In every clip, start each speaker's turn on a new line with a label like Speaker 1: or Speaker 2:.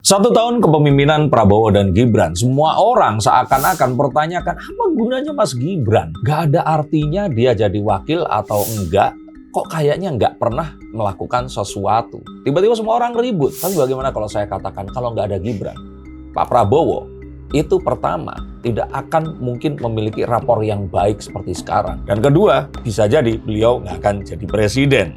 Speaker 1: 1 tahun kepemimpinan Prabowo dan Gibran, semua orang seakan-akan pertanyakan apa gunanya Mas Gibran? Gak ada artinya dia jadi wakil atau enggak, kok kayaknya nggak pernah melakukan sesuatu. Tiba-tiba semua orang ribut, tapi bagaimana kalau saya katakan kalau nggak ada Gibran? Pak Prabowo itu pertama, tidak akan mungkin memiliki rapor yang baik seperti sekarang. Dan kedua, bisa jadi beliau nggak akan jadi presiden.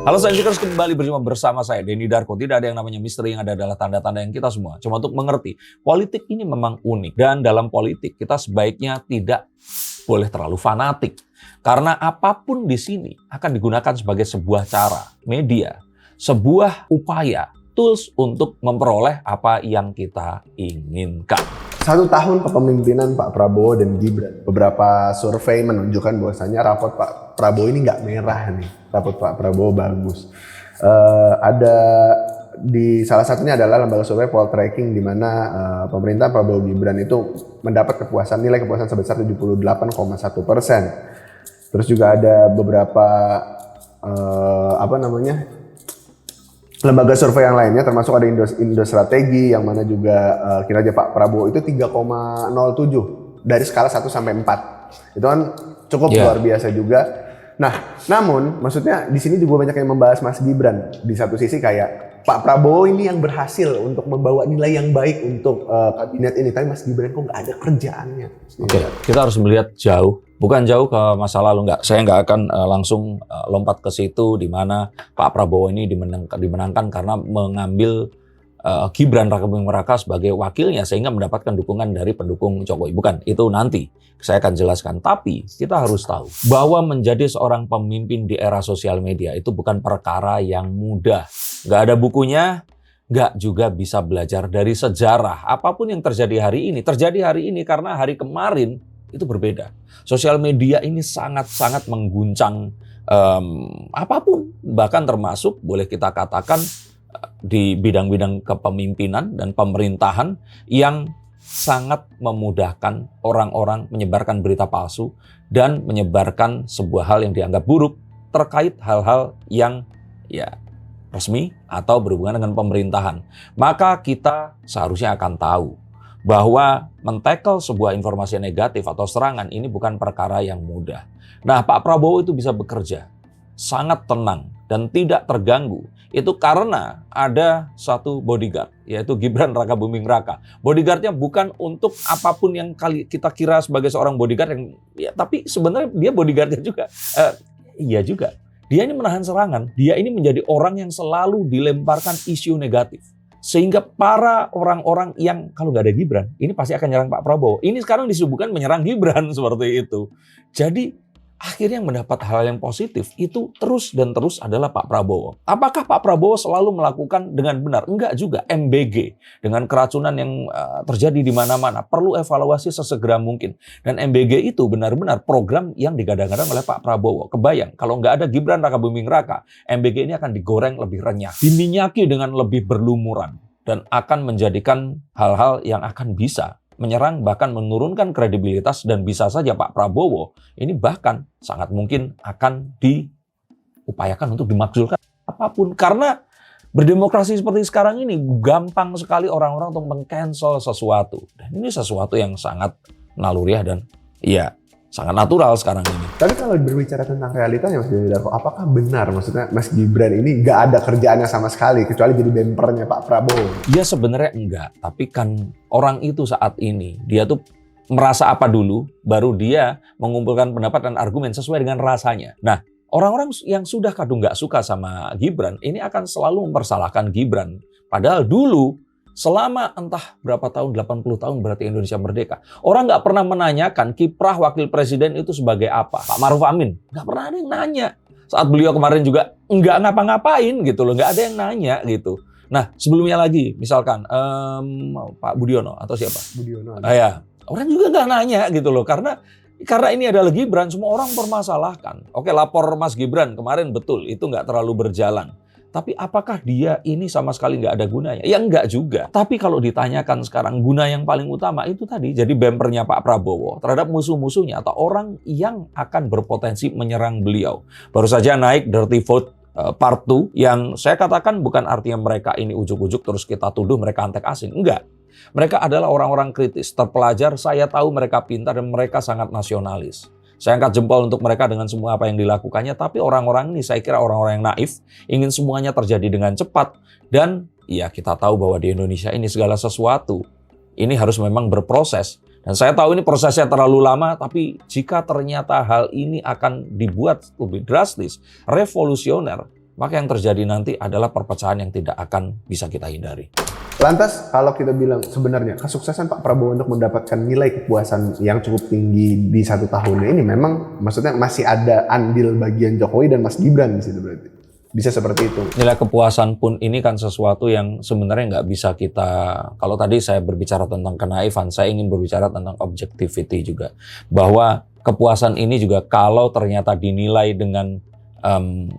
Speaker 1: Halo Sainsikers, kembali berjumpa bersama saya, Denny Darko. Tidak ada yang namanya misteri, yang ada adalah tanda-tanda yang kita semua. Cuma untuk mengerti, politik ini memang unik. Dan dalam politik, kita sebaiknya tidak boleh terlalu fanatik. Karena apapun di sini akan digunakan sebagai sebuah cara, media, sebuah upaya, tools untuk memperoleh apa yang kita inginkan.
Speaker 2: 1 tahun kepemimpinan Pak Prabowo dan Gibran. Beberapa survei menunjukkan bahwasanya raport Pak Prabowo ini nggak merah nih. Raport Pak Prabowo bagus. Ada di salah satunya adalah lembaga survei Poltreking di mana pemerintah Prabowo Gibran itu mendapat nilai kepuasan sebesar 78,1%. Terus juga ada beberapa lembaga survei yang lainnya, termasuk ada Indostrategi yang mana juga kinerja Pak Prabowo itu 3,07 dari skala 1 sampai 4. Itu kan cukup luar biasa juga. Nah, namun maksudnya di sini juga banyak yang membahas Mas Gibran. Di satu sisi kayak Pak Prabowo ini yang berhasil untuk membawa nilai yang baik untuk kabinet ini, tapi Mas Gibran kok nggak ada kerjaannya.
Speaker 1: Oke, kita harus melihat jauh. Bukan jauh ke masa lalu, enggak. Saya nggak akan langsung lompat ke situ di mana Pak Prabowo ini dimenangkan karena mengambil Gibran Rakabuming Raka sebagai wakilnya sehingga mendapatkan dukungan dari pendukung Jokowi. Bukan, itu nanti saya akan jelaskan. Tapi kita harus tahu bahwa menjadi seorang pemimpin di era sosial media itu bukan perkara yang mudah. Nggak ada bukunya, nggak juga bisa belajar dari sejarah. Apapun yang terjadi hari ini karena hari kemarin itu berbeda. Sosial media ini sangat-sangat mengguncang apapun, bahkan termasuk boleh kita katakan di bidang-bidang kepemimpinan dan pemerintahan yang sangat memudahkan orang-orang menyebarkan berita palsu dan menyebarkan sebuah hal yang dianggap buruk terkait hal-hal yang resmi atau berhubungan dengan pemerintahan. Maka kita seharusnya akan tahu bahwa men-tackle sebuah informasi negatif atau serangan ini bukan perkara yang mudah. Nah, Pak Prabowo itu bisa bekerja sangat tenang dan tidak terganggu. Itu karena ada satu bodyguard, yaitu Gibran Rakabuming Raka. Bodyguardnya bukan untuk apapun yang kita kira sebagai seorang bodyguard yang, tapi sebenarnya dia bodyguardnya juga. Iya juga. Dia ini menahan serangan. Dia ini menjadi orang yang selalu dilemparkan isu negatif. Sehingga para orang-orang yang kalau nggak ada Gibran, ini pasti akan nyerang Pak Prabowo. Ini sekarang disibukkan menyerang Gibran seperti itu. Jadi akhirnya yang mendapat hal yang positif itu terus dan terus adalah Pak Prabowo. Apakah Pak Prabowo selalu melakukan dengan benar? Enggak juga. MBG dengan keracunan yang terjadi di mana-mana perlu evaluasi sesegera mungkin. Dan MBG itu benar-benar program yang digadang-gadang oleh Pak Prabowo. Kebayang kalau nggak ada Gibran Rakabuming Raka, MBG ini akan digoreng lebih renyah, diminyaki dengan lebih berlumuran, dan akan menjadikan hal-hal yang akan bisa menyerang bahkan menurunkan kredibilitas, dan bisa saja Pak Prabowo ini bahkan sangat mungkin akan diupayakan untuk dimakzulkan apapun. Karena berdemokrasi seperti sekarang ini gampang sekali orang-orang untuk meng-cancel sesuatu. Dan ini sesuatu yang sangat naluriah dan sangat natural sekarang ini.
Speaker 2: Tapi kalau berbicara tentang realitanya Mas Darko, apakah benar maksudnya Mas Gibran ini nggak ada kerjaannya sama sekali kecuali jadi bempernya Pak Prabowo?
Speaker 1: Ya sebenarnya enggak, tapi kan orang itu saat ini dia tuh merasa apa dulu, baru dia mengumpulkan pendapat dan argumen sesuai dengan rasanya. Nah, orang-orang yang sudah kadung nggak suka sama Gibran ini akan selalu mempersalahkan Gibran. Padahal dulu selama entah berapa tahun, 80 tahun berarti Indonesia merdeka, orang nggak pernah menanyakan kiprah wakil presiden itu sebagai apa. Pak Maruf Amin nggak pernah ada yang nanya. Saat beliau kemarin juga nggak ngapa-ngapain gitu loh, nggak ada yang nanya gitu. Nah sebelumnya lagi misalkan Pak Budiono atau siapa?
Speaker 2: Budiono.
Speaker 1: Orang juga nggak nanya gitu loh, karena ini adalah Gibran, semua orang permasalahkan. Oke, lapor Mas Gibran kemarin betul itu nggak terlalu berjalan. Tapi apakah dia ini sama sekali nggak ada gunanya? Ya enggak juga. Tapi kalau ditanyakan sekarang guna yang paling utama itu tadi jadi bempernya Pak Prabowo terhadap musuh-musuhnya atau orang yang akan berpotensi menyerang beliau. Baru saja naik dirty vote part 2 yang saya katakan bukan artinya mereka ini ujuk-ujuk terus kita tuduh mereka antek asing. Enggak. Mereka adalah orang-orang kritis, terpelajar, saya tahu mereka pintar dan mereka sangat nasionalis. Saya angkat jempol untuk mereka dengan semua apa yang dilakukannya, tapi orang-orang ini saya kira orang-orang yang naif, ingin semuanya terjadi dengan cepat. Dan ya kita tahu bahwa di Indonesia ini segala sesuatu, ini harus memang berproses. Dan saya tahu ini prosesnya terlalu lama, tapi jika ternyata hal ini akan dibuat lebih drastis, revolusioner, maka yang terjadi nanti adalah perpecahan yang tidak akan bisa kita hindari.
Speaker 2: Lantas kalau kita bilang sebenarnya kesuksesan Pak Prabowo untuk mendapatkan nilai kepuasan yang cukup tinggi di 1 tahun ini memang maksudnya masih ada andil bagian Jokowi dan Mas Gibran di situ berarti. Bisa seperti itu.
Speaker 1: Nilai kepuasan pun ini kan sesuatu yang sebenarnya nggak bisa kita, kalau tadi saya berbicara tentang kenaifan, saya ingin berbicara tentang objectivity juga. Bahwa kepuasan ini juga kalau ternyata dinilai dengan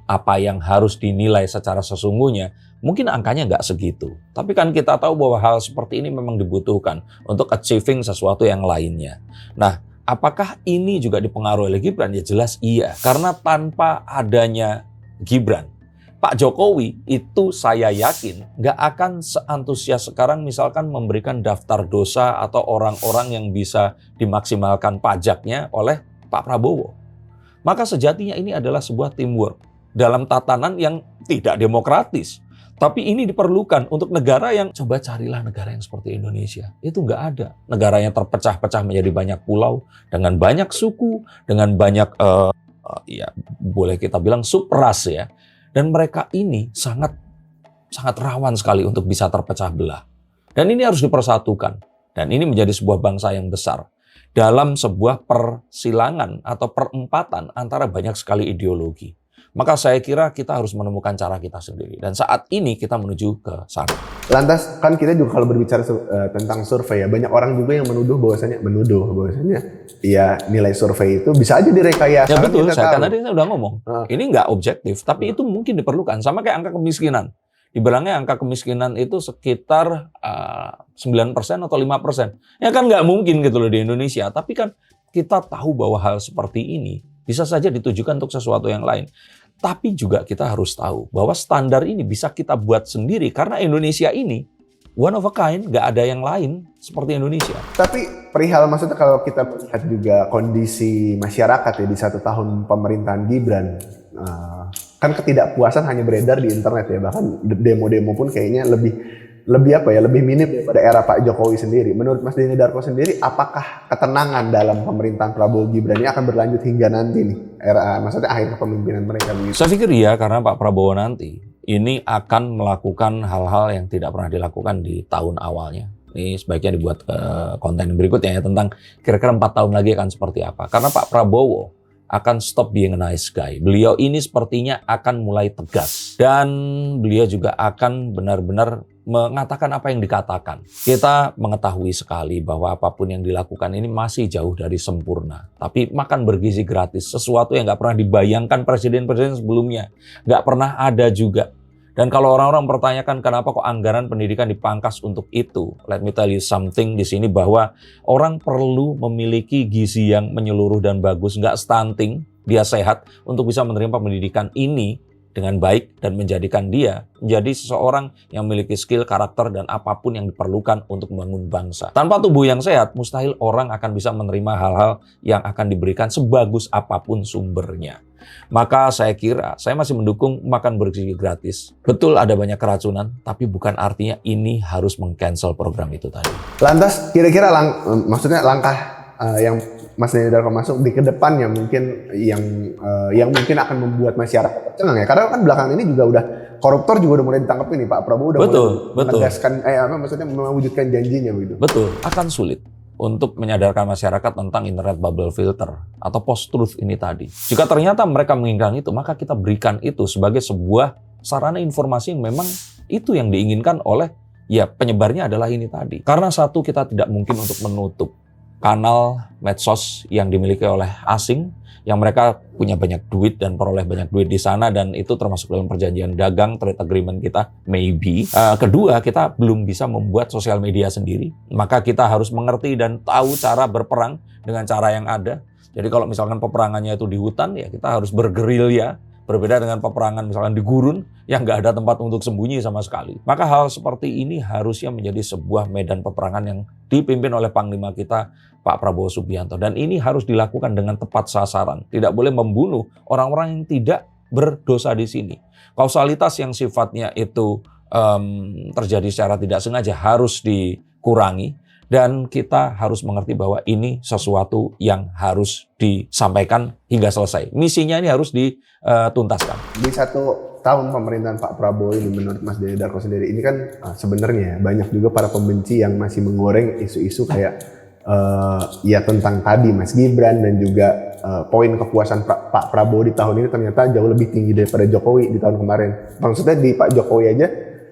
Speaker 1: apa yang harus dinilai secara sesungguhnya, mungkin angkanya nggak segitu. Tapi kan kita tahu bahwa hal seperti ini memang dibutuhkan untuk achieving sesuatu yang lainnya. Nah, apakah ini juga dipengaruhi oleh Gibran? Ya jelas iya. Karena tanpa adanya Gibran, Pak Jokowi itu saya yakin nggak akan seantusias sekarang misalkan memberikan daftar dosa atau orang-orang yang bisa dimaksimalkan pajaknya oleh Pak Prabowo. Maka sejatinya ini adalah sebuah teamwork dalam tatanan yang tidak demokratis. Tapi ini diperlukan untuk negara yang, coba carilah negara yang seperti Indonesia. Itu nggak ada. Negara yang terpecah-pecah menjadi banyak pulau, dengan banyak suku, dengan banyak, ya boleh kita bilang subras ya. Dan mereka ini sangat rawan sekali untuk bisa terpecah belah. Dan ini harus dipersatukan. Dan ini menjadi sebuah bangsa yang besar. Dalam sebuah persilangan atau perempatan antara banyak sekali ideologi. Maka saya kira kita harus menemukan cara kita sendiri. Dan saat ini kita menuju ke sana.
Speaker 2: Lantas kan kita juga kalau berbicara tentang survei ya, banyak orang juga yang menuduh bahwasanya ya nilai survei itu bisa aja direkayasa.
Speaker 1: Ya betul, saya udah ngomong. Ini nggak objektif, tapi itu mungkin diperlukan. Sama kayak angka kemiskinan. Dibilangnya angka kemiskinan itu sekitar 9% atau 5%. Ya kan nggak mungkin gitu loh di Indonesia. Tapi kan kita tahu bahwa hal seperti ini bisa saja ditujukan untuk sesuatu yang lain. Tapi juga kita harus tahu bahwa standar ini bisa kita buat sendiri. Karena Indonesia ini one of a kind, nggak ada yang lain seperti Indonesia.
Speaker 2: Tapi perihal maksudnya kalau kita melihat juga kondisi masyarakat ya di 1 tahun pemerintahan Gibran, kan ketidakpuasan hanya beredar di internet ya, bahkan demo-demo pun kayaknya lebih minim daripada era Pak Jokowi sendiri. Menurut Mas Denny Darko sendiri, apakah ketenangan dalam pemerintahan Prabowo Gibran ini akan berlanjut hingga nanti nih, maksudnya akhir kepemimpinan mereka begitu?
Speaker 1: Saya pikir iya, karena Pak Prabowo nanti ini akan melakukan hal-hal yang tidak pernah dilakukan di tahun awalnya. Ini sebaiknya dibuat konten berikutnya ya tentang kira-kira 4 tahun lagi akan seperti apa. Karena Pak Prabowo akan stop being a nice guy. Beliau ini sepertinya akan mulai tegas. Dan beliau juga akan benar-benar mengatakan apa yang dikatakan. Kita mengetahui sekali bahwa apapun yang dilakukan ini masih jauh dari sempurna. Tapi makan bergizi gratis, sesuatu yang nggak pernah dibayangkan presiden-presiden sebelumnya. Nggak pernah ada juga. Dan kalau orang-orang mempertanyakan kenapa kok anggaran pendidikan dipangkas untuk itu, let me tell you something di sini bahwa orang perlu memiliki gizi yang menyeluruh dan bagus, nggak stunting, dia sehat untuk bisa menerima pendidikan ini dengan baik dan menjadikan dia menjadi seseorang yang memiliki skill, karakter, dan apapun yang diperlukan untuk membangun bangsa. Tanpa tubuh yang sehat, mustahil orang akan bisa menerima hal-hal yang akan diberikan sebagus apapun sumbernya. Maka saya kira, saya masih mendukung makan bergizi gratis. Betul ada banyak keracunan, tapi bukan artinya ini harus meng-cancel program itu tadi.
Speaker 2: Lantas kira-kira maksudnya langkah yang Mas Denny Darko masuk di kedepannya mungkin yang mungkin akan membuat masyarakat tercengang ya. Karena kan belakangan ini juga udah koruptor juga udah mulai ditangkap ini, Pak Prabowo udah mulai menegaskan maksudnya mewujudkan janjinya begitu.
Speaker 1: Betul, akan sulit untuk menyadarkan masyarakat tentang internet bubble filter atau post-truth ini tadi. Jika ternyata mereka menginginkan itu, maka kita berikan itu sebagai sebuah sarana informasi yang memang itu yang diinginkan oleh ya penyebarnya adalah ini tadi. Karena satu, kita tidak mungkin untuk menutup kanal medsos yang dimiliki oleh asing yang mereka punya banyak duit dan peroleh banyak duit di sana, dan itu termasuk dalam perjanjian dagang, trade agreement kita, maybe. Kedua, kita belum bisa membuat sosial media sendiri, maka kita harus mengerti dan tahu cara berperang dengan cara yang ada. Jadi kalau misalkan peperangannya itu di hutan, ya kita harus bergerilya. Berbeda dengan peperangan misalkan di gurun yang nggak ada tempat untuk sembunyi sama sekali. Maka hal seperti ini harusnya menjadi sebuah medan peperangan yang dipimpin oleh Panglima kita, Pak Prabowo Subianto. Dan ini harus dilakukan dengan tepat sasaran. Tidak boleh membunuh orang-orang yang tidak berdosa di sini. Kausalitas yang sifatnya itu terjadi secara tidak sengaja harus dikurangi. Dan kita harus mengerti bahwa ini sesuatu yang harus disampaikan hingga selesai. Misinya ini harus dituntaskan.
Speaker 2: Di 1 tahun pemerintahan Pak Prabowo ini, menurut Mas Denny Darko sendiri, ini kan sebenarnya banyak juga para pembenci yang masih menggoreng isu-isu kayak ya tentang tadi Mas Gibran, dan juga poin kepuasan Pak Prabowo di tahun ini ternyata jauh lebih tinggi daripada Jokowi di tahun kemarin. Maksudnya di Pak Jokowi aja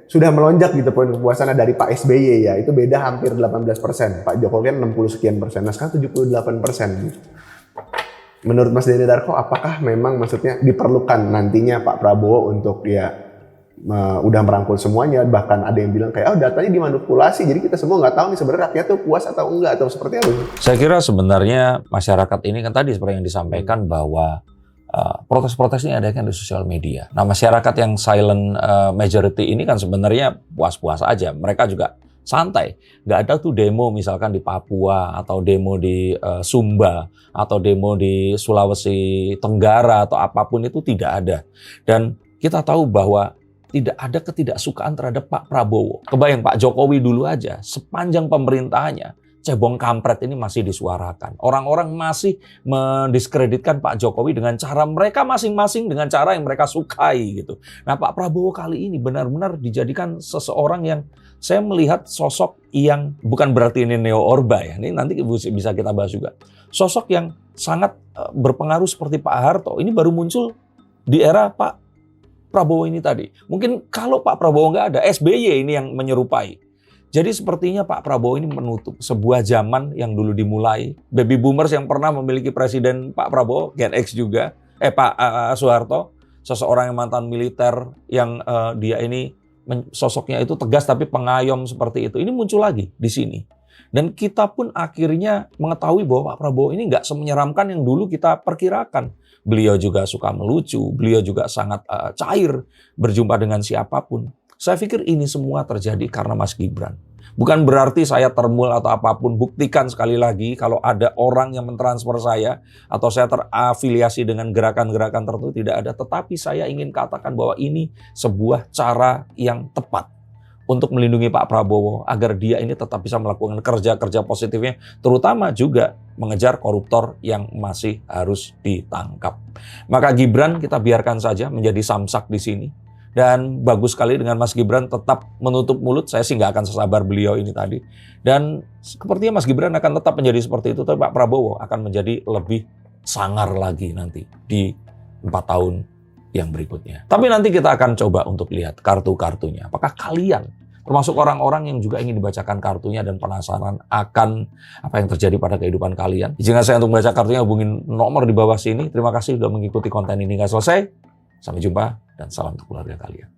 Speaker 2: sudah melonjak gitu poin kepuasannya dari Pak SBY, ya itu beda hampir 18%. Pak Jokowi kan 60 sekian persen, nah sekarang 78%. Menurut Mas Denny Darko, apakah memang maksudnya diperlukan nantinya Pak Prabowo untuk ya udah merangkul semuanya, bahkan ada yang bilang kayak datanya dimanipulasi, jadi kita semua nggak tahu nih sebenarnya rakyat tuh puas atau enggak, atau seperti apa?
Speaker 1: Saya kira sebenarnya masyarakat ini kan tadi seperti yang disampaikan bahwa protes-protes ini ada kan di sosial media. Nah, masyarakat yang silent majority ini kan sebenarnya puas-puas aja. Mereka juga santai. Nggak ada tuh demo misalkan di Papua, atau demo di Sumba, atau demo di Sulawesi Tenggara, atau apapun itu tidak ada. Dan kita tahu bahwa tidak ada ketidaksukaan terhadap Pak Prabowo. Kebayang Pak Jokowi dulu aja, sepanjang pemerintahannya, cebong kampret ini masih disuarakan. Orang-orang masih mendiskreditkan Pak Jokowi dengan cara mereka masing-masing, dengan cara yang mereka sukai gitu. Nah, Pak Prabowo kali ini benar-benar dijadikan seseorang yang saya melihat sosok yang bukan berarti ini neo Orba ya. Ini nanti bisa kita bahas juga. Sosok yang sangat berpengaruh seperti Pak Harto. Ini baru muncul di era Pak Prabowo ini tadi. Mungkin kalau Pak Prabowo nggak ada, SBY ini yang menyerupai. Jadi sepertinya Pak Prabowo ini menutup sebuah zaman yang dulu dimulai. Baby boomers yang pernah memiliki presiden Pak Prabowo, Gen X juga, Pak Soeharto, seseorang yang mantan militer, yang dia ini sosoknya itu tegas tapi pengayom seperti itu. Ini muncul lagi di sini. Dan kita pun akhirnya mengetahui bahwa Pak Prabowo ini nggak semenyeramkan yang dulu kita perkirakan. Beliau juga suka melucu, beliau juga sangat cair berjumpa dengan siapapun. Saya pikir ini semua terjadi karena Mas Gibran. Bukan berarti saya termul atau apapun. Buktikan sekali lagi kalau ada orang yang mentransfer saya atau saya terafiliasi dengan gerakan-gerakan tertentu, tidak ada. Tetapi saya ingin katakan bahwa ini sebuah cara yang tepat untuk melindungi Pak Prabowo agar dia ini tetap bisa melakukan kerja-kerja positifnya, terutama juga mengejar koruptor yang masih harus ditangkap. Maka Gibran kita biarkan saja menjadi samsak di sini. Dan bagus sekali dengan Mas Gibran tetap menutup mulut. Saya sih nggak akan sesabar beliau ini tadi. Dan sepertinya Mas Gibran akan tetap menjadi seperti itu. Tapi Pak Prabowo akan menjadi lebih sangar lagi nanti di 4 tahun yang berikutnya. Tapi nanti kita akan coba untuk lihat kartu-kartunya. Apakah kalian, termasuk orang-orang yang juga ingin dibacakan kartunya dan penasaran akan apa yang terjadi pada kehidupan kalian. Izinkan saya untuk membaca kartunya, hubungin nomor di bawah sini. Terima kasih sudah mengikuti konten ini. Nggak selesai. Sampai jumpa dan salam untuk keluarga kalian.